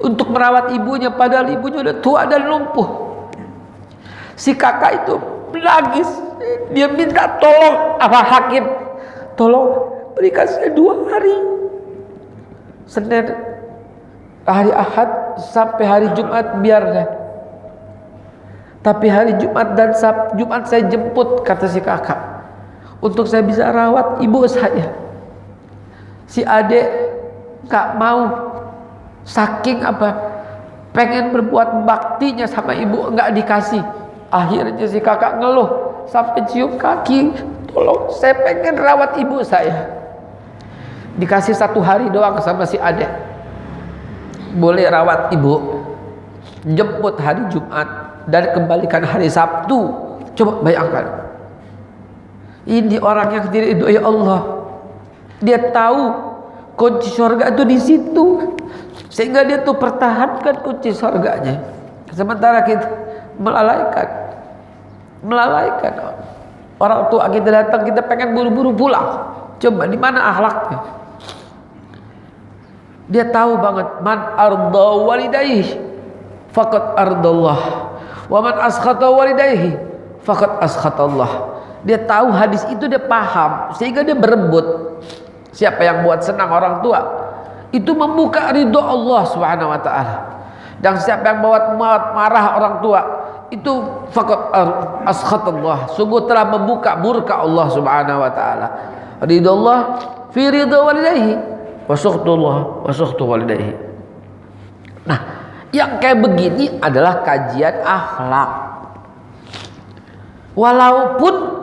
untuk merawat ibunya, padahal ibunya udah tua dan lumpuh. Si kakak itu menangis. Dia minta tolong apa hakim, tolong berikan saya 2 hari, Senin, hari Ahad sampai hari Jumat biarnya. Tapi hari Jumat dan Jumat saya jemput, kata si kakak, untuk saya bisa rawat ibu saya. Si adik gak mau, saking pengen berbuat baktinya sama ibu, gak dikasih. Akhirnya si kakak ngeluh sampai cium kaki, tolong saya pengen rawat ibu saya. Dikasih 1 hari doang sama si adik, boleh rawat ibu, jemput hari Jumat dan kembalikan hari Sabtu. Coba bayangkan, ini orang yang diridhoi Allah. Dia tahu kunci surga itu di situ, sehingga dia tuh pertahankan kunci surganya. Sementara kita melalaikan orang tua kita datang, kita pengen buru-buru pulang. Coba di mana akhlaknya? Dia tahu banget, man arda walidayhi faqad ardallah, wa man askhata walidayhi faqad askhatallah. Dia tahu hadis itu, dia paham, sehingga dia berebut. Siapa yang buat senang orang tua, itu membuka ridho Allah Subhanahu wa taala. Dan siapa yang buat marah orang tua, itu faqad askhatallah, sungguh telah membuka murka Allah Subhanahu wa taala. Ridho Allah fi ridho walidayhi wa sukhtullah wa sukhtu walidayhi. Nah, yang kayak begini adalah kajian akhlak. Walaupun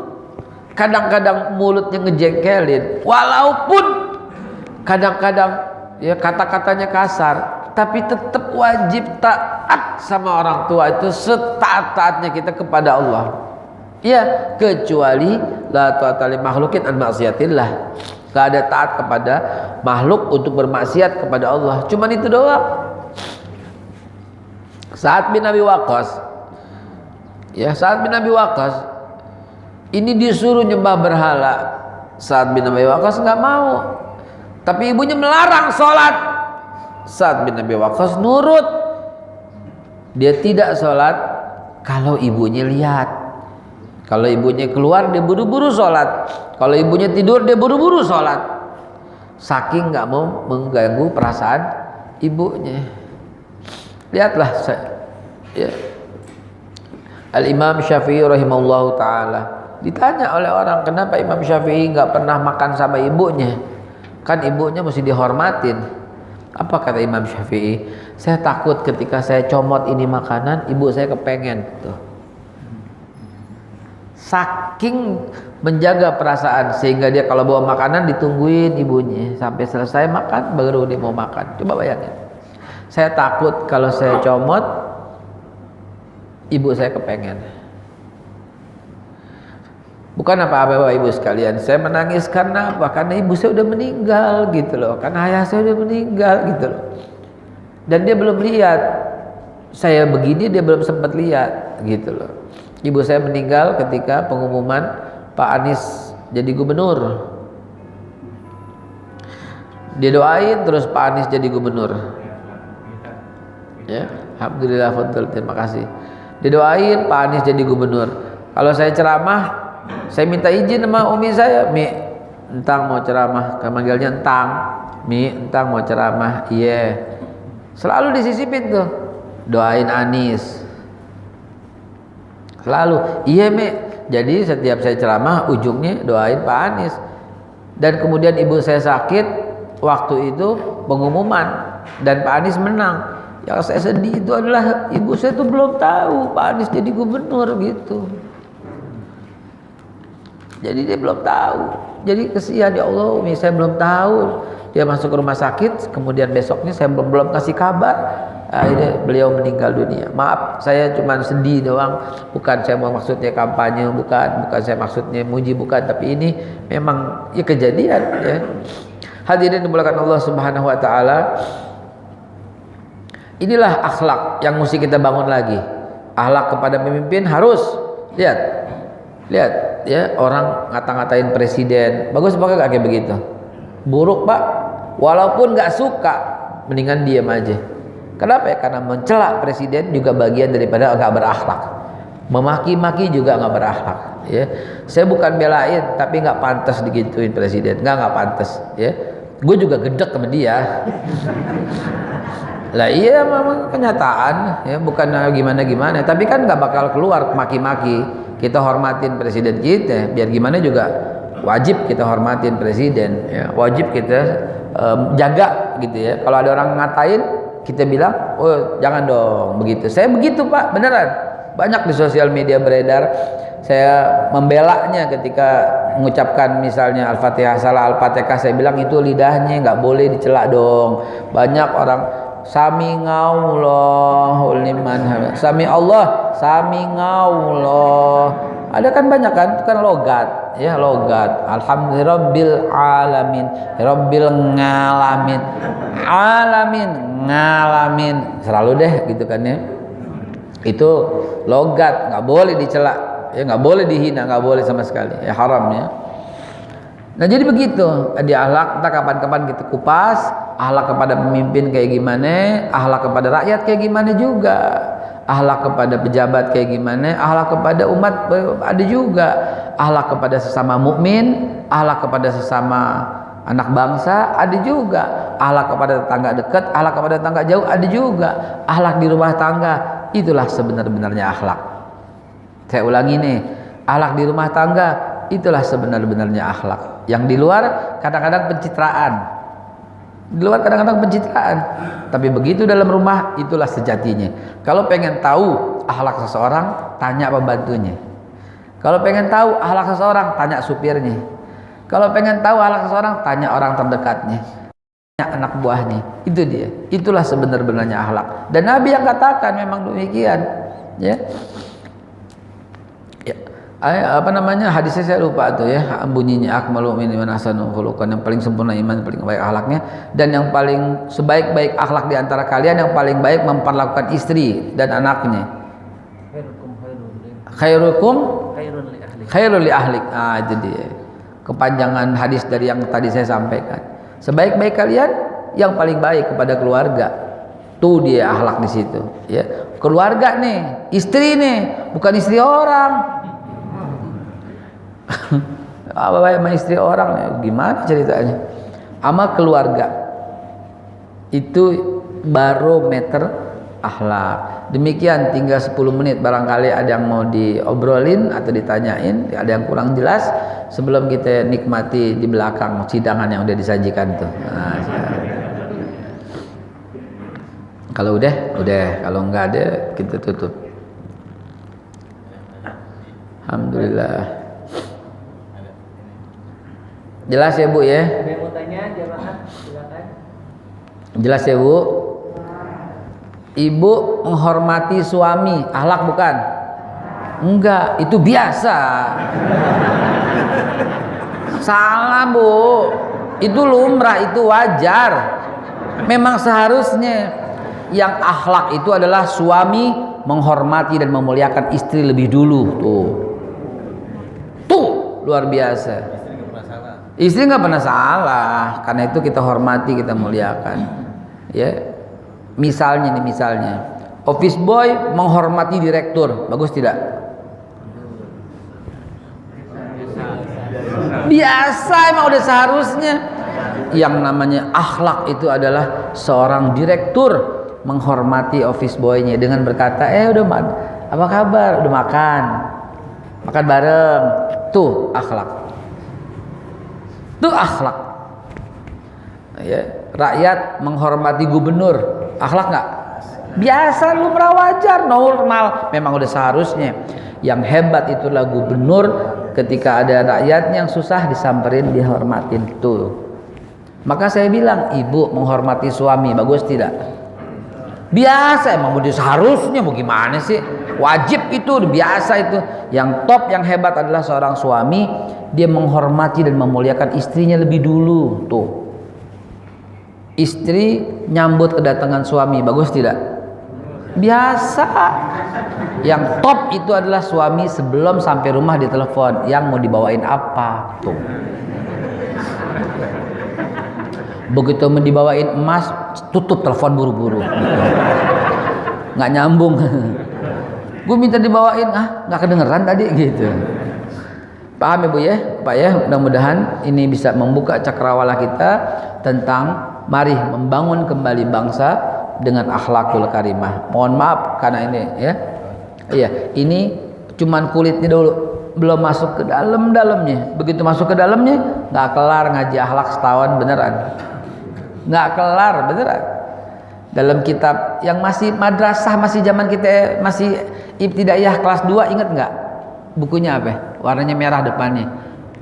kadang-kadang mulutnya ngejengkelin, walaupun kadang-kadang ya kata-katanya kasar, tapi tetap wajib taat sama orang tua itu setaat-taatnya kita kepada Allah. Ya, kecuali la ta'ata li makhluqin an ma'siyatillah. Gak ada taat kepada makhluk untuk bermaksiat kepada Allah. Cuman itu doang. Sa'ad bin Abi Waqqas, ya, Sa'ad bin Abi Waqqas ini disuruh nyembah berhala. Sa'ad bin Abi Waqqas nggak mau, tapi ibunya melarang sholat. Sa'ad bin Abi Waqqas nurut. Dia tidak sholat kalau ibunya lihat. Kalau ibunya keluar, dia buru-buru sholat. Kalau ibunya tidur, dia buru-buru sholat. Saking nggak mau mengganggu perasaan ibunya. Lihatlah, ya, Al-Imam Syafi'i rahimahullahu ta'ala ditanya oleh orang, kenapa Imam Syafi'i nggak pernah makan sama ibunya? Kan ibunya mesti dihormatin. Apa kata Imam Syafi'i? Saya takut ketika saya comot ini makanan, ibu saya kepengen. Tuh. Saking menjaga perasaan, sehingga dia kalau bawa makanan ditungguin ibunya sampai selesai makan baru dia mau makan. Coba bayangin. Saya takut kalau saya comot, ibu saya kepengen. Bukan apa-apa Bapak Ibu sekalian, saya menangis karena apa? Karena ibu saya udah meninggal gitu loh, karena ayah saya udah meninggal gitu loh. Dan dia belum lihat saya begini, dia belum sempat lihat gitu loh. Ibu saya meninggal ketika pengumuman Pak Anies jadi gubernur. Dia doain terus Pak Anies jadi gubernur. Ya, alhamdulillah, terima kasih. Didoain Pak Anies jadi gubernur. Kalau saya ceramah, saya minta izin sama umi saya, Mi, entang mau ceramah, manggilnya entang, Mi, entang mau ceramah, iya. Selalu disisipin tuh, doain Anies. Selalu, iya Me. Jadi setiap saya ceramah ujungnya doain Pak Anies. Dan kemudian ibu saya sakit, waktu itu pengumuman dan Pak Anies menang. Yang saya sedih itu adalah ibu saya tuh belum tahu Pak Anies jadi gubernur gitu. Jadi dia belum tahu. Jadi kesian, ya Allah, Umi saya belum tahu. Dia masuk ke rumah sakit, kemudian besoknya saya belum kasih kabar. Akhirnya beliau meninggal dunia. Maaf, saya cuma sedih doang. Bukan saya mau maksudnya kampanye, bukan saya maksudnya muji, bukan. Tapi ini memang ya kejadian ya. Hadirin dimulakan Allah Subhanahu wa taala. Inilah akhlak yang mesti kita bangun lagi. Akhlak kepada pemimpin harus lihat ya, orang ngata-ngatain presiden. Bagus apa enggak kayak begitu? Buruk, Pak. Walaupun nggak suka, mendingan diam aja. Kenapa ya? Karena mencela presiden juga bagian daripada nggak berakhlak. Memaki-maki juga nggak berakhlak. Ya, saya bukan belain, tapi nggak pantas digituin presiden. Nggak pantas. Ya, gue juga gedek sama dia. Lah iya, memang kenyataan. Ya, bukan gimana-gimana. Tapi kan nggak bakal keluar maki-maki. Kita hormatin presiden kita. Biar gimana juga wajib kita hormatin presiden. Ya, wajib kita jaga gitu ya. Kalau ada orang ngatain, kita bilang, oh jangan dong begitu. Saya begitu Pak, beneran. Banyak di sosial media beredar. Saya membelanya ketika mengucapkan misalnya Al-Fatihah salah Al-Fatihah, saya bilang itu lidahnya nggak boleh dicela dong. Banyak orang Sami'allahu liman hamid. Sami Allah, Sami'allah. Ada kan banyak kan, itu kan logat, ya logat. Alhamdulillahirabbil alamin, rabbil ngalamin, ngalamin. Selalu deh gitu kan ya. Itu logat, nggak boleh dicela, ya nggak boleh dihina, nggak boleh sama sekali, ya haram ya. Nah jadi begitu, di akhlak kita kapan-kapan kita kupas, akhlak kepada pemimpin kayak gimana, akhlak kepada rakyat kayak gimana juga, akhlak kepada pejabat kayak gimana, akhlak kepada umat ada juga, akhlak kepada sesama mukmin, akhlak kepada sesama anak bangsa ada juga, akhlak kepada tetangga dekat, akhlak kepada tetangga jauh ada juga, akhlak di rumah tangga, itulah sebenar-benarnya akhlak. Saya ulangi nih, akhlak di rumah tangga itulah sebenar-benarnya akhlak. Yang di luar kadang-kadang pencitraan. Di luar kadang-kadang pencitraan. Tapi begitu dalam rumah itulah sejatinya. Kalau pengen tahu akhlak seseorang, tanya pembantunya. Kalau pengen tahu akhlak seseorang, tanya supirnya. Kalau pengen tahu akhlak seseorang, tanya orang terdekatnya. Tanya anak buahnya. Itu dia. Itulah sebenar-benarnya akhlak. Dan Nabi yang katakan memang demikian. Ya. Apa namanya, hadisnya saya lupa tuh ya, bunyinya akmalu min iman ahsanu khuluqan, yang paling sempurna iman, paling baik akhlaknya, dan yang paling sebaik-baik akhlak di antara kalian yang paling baik memperlakukan istri dan anaknya. Khairukum khairul li ahlik. Ah itu dia. Kepanjangan hadis dari yang tadi saya sampaikan. Sebaik-baik kalian yang paling baik kepada keluarga. Tuh dia akhlak di situ, ya. Keluarga nih, istri nih, bukan istri orang. Apa baik sama istri orang ya, gimana ceritanya? Sama keluarga itu barometer akhlak. Demikian, tinggal 10 menit barangkali ada yang mau diobrolin atau ditanyain, ada yang kurang jelas sebelum kita nikmati di belakang hidangan yang udah disajikan tuh. Nah, kalau udah, kalau enggak ada kita tutup. Alhamdulillah. Jelas ya Bu ya? Ada yang mau tanya, jamaah silakan. Jelas ya Bu? Ibu menghormati suami, akhlak bukan? Enggak, itu biasa. Salah Bu, itu lumrah, itu wajar. Memang seharusnya yang akhlak itu adalah suami menghormati dan memuliakan istri lebih dulu. Tuh luar biasa. Istri nggak pernah salah, karena itu kita hormati, kita muliakan. Ya, misalnya, office boy menghormati direktur, bagus tidak? Biasa, emang udah seharusnya. Yang namanya akhlak itu adalah seorang direktur menghormati office boy-nya dengan berkata, apa kabar? Udah makan bareng. Tuh akhlak. Ya, rakyat menghormati gubernur, akhlak nggak? Biasa, lumrah, wajar, normal. Memang udah seharusnya. Yang hebat itulah gubernur, ketika ada rakyatnya yang susah disamperin, dihormatin. Tuh. Maka saya bilang, ibu menghormati suami, bagus tidak? Biasa, emang udah seharusnya, mau gimana sih? Wajib itu, udah biasa itu. Yang top, yang hebat adalah seorang suami, dia menghormati dan memuliakan istrinya lebih dulu. Tuh. Istri nyambut kedatangan suami, bagus tidak? Biasa. Yang top itu adalah suami sebelum sampai rumah ditelepon, yang mau dibawain apa? Tuh. Begitu mau dibawain emas, tutup telepon buru-buru. Nggak nyambung. Gue minta dibawain, nggak kedengeran tadi gitu. Paham Ibu ya, Pak ya? Mudah-mudahan ini bisa membuka cakrawala kita tentang mari membangun kembali bangsa dengan akhlakul karimah. Mohon maaf karena ini ya. Iya, ini cuman kulitnya dulu, belum masuk ke dalamnya. Begitu masuk ke dalamnya, nggak kelar ngaji akhlak setahun beneran. Nggak kelar beneran. Dalam kitab yang masih madrasah, masih zaman kita masih ibtidaiyah kelas 2, ingat nggak? Bukunya apa? Warnanya merah depannya.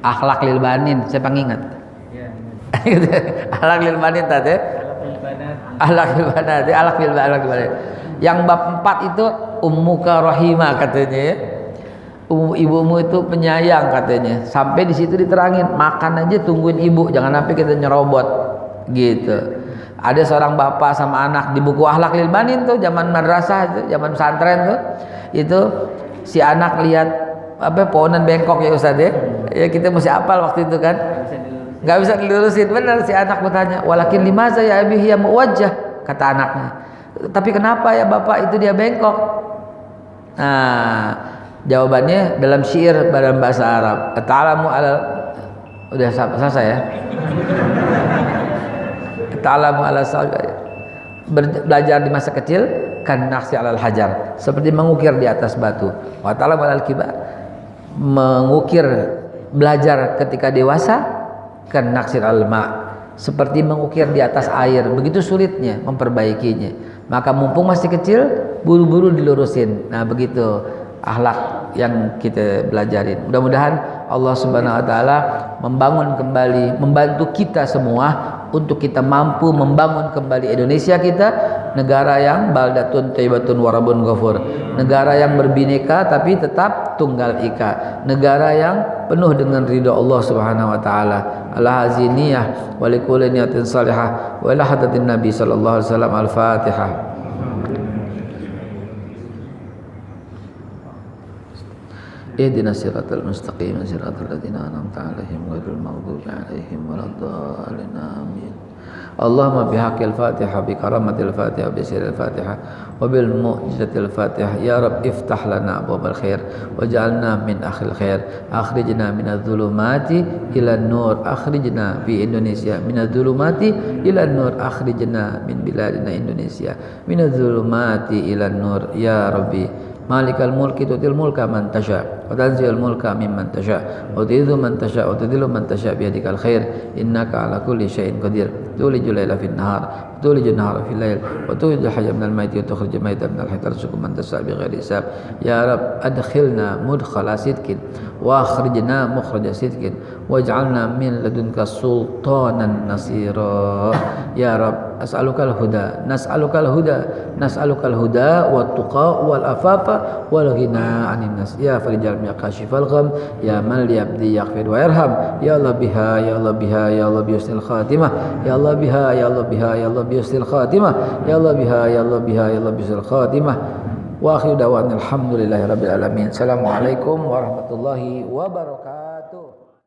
Akhlak lil banin, siapa nginget? Iya. Akhlak lil banin tadi. Akhlak lil banin. Yang bab 4 itu ummuka rahimah katanya ya. Ibumu itu penyayang katanya. Sampai di situ diterangin, makan aja tungguin ibu, jangan sampai kita nyerobot gitu. Ada seorang bapak sama anak di buku Akhlak lil Banin tuh, zaman madrasah itu, zaman pesantren tuh. Itu si anak lihat pohonan bengkok ya Ustaz ya. Ya kita mesti hafal waktu itu kan. Enggak bisa dilurusin, benar. Si anak bertanya, "Walakin limaza ya abi hiya muwajjah?" Kata anaknya. Tapi kenapa ya bapak itu dia bengkok? Nah, jawabannya dalam syair dalam bahasa Arab. Ta'alamu ala, udah selesai ya. Ta'alamu ala belajar di masa kecil kan naqsi alal hajar, seperti mengukir di atas batu. Wa ta'alamu alal kibar, mengukir belajar ketika dewasa kan naqsi alal ma, seperti mengukir di atas air. Begitu sulitnya memperbaikinya. Maka mumpung masih kecil, buru-buru dilurusin. Nah begitu akhlak yang kita belajarin. Mudah-mudahan Allah Subhanahu Wa Taala membangun kembali, membantu kita semua untuk kita mampu membangun kembali Indonesia kita, negara yang baldatun thayyibatun warabun ghafur, negara yang berbineka tapi tetap tunggal ika, negara yang penuh dengan ridha Allah Subhanahu Wa Taala. Al-haziniyah wa likulli niyatin salihah wa ila hadratin Nabi sallallahu alaihi wasallam. Al-Fatihah. Ihdinas siratal mustaqim siratal ladzina an'amta 'alaihim ghairil maghdubi 'alaihim waladdallin. Amin. Allahumma bihaqqil Fatihah bi karamatil Fatihah bi sirril Fatihah wa bil mu'jizatil Fatihah ya Rabb iftah lana abwabal khair waj'alna min akhil khair, akhrijna minadh dhulumati ilan nur, akhrijna fi Indonesia minadh dhulumati ilan nur, akhrijna min biladina Indonesia minadh dhulumati ilan nur ya Rabbi. Malikal mulki tutil mulka man tasha wa tanzilul mulka mimman tasha wa tu'izzu man tasha wa tudhillu man tasha bi yadikal khair innaka ala kulli syai'in qadir. Tulijul laila fin nahar wa tulijul nahara fil lail wa tukhrijul hayya minal mayyiti wa tukhrijul mayyita minal hayyi tarzuqu man tasha bi ghairi hisab. Ya Rabb adkhilna mudkhala sidqin wa akhrijna mukhraja sidqin waj'alna min ladunka sultanan nasira. Ya Rabb as'alukal huda nas'alukal huda wat tuqa wal afafa wal ghina 'anil nas. Ya farijal ya kashifal gham ya man li abdi yaghfir wa yarham. Ya Allah biha ya Allah biha ya Allah bi husnil khatimah. Ya Allah biha ya Allah biha ya Allah bi husnil khatimah. Ya Allah biha ya Allah biha ya Allah bi husnil khatimah. Wa akhiru da'wana alhamdulillahi rabbil alamin. Assalamualaikum warahmatullahi wabarakatuh.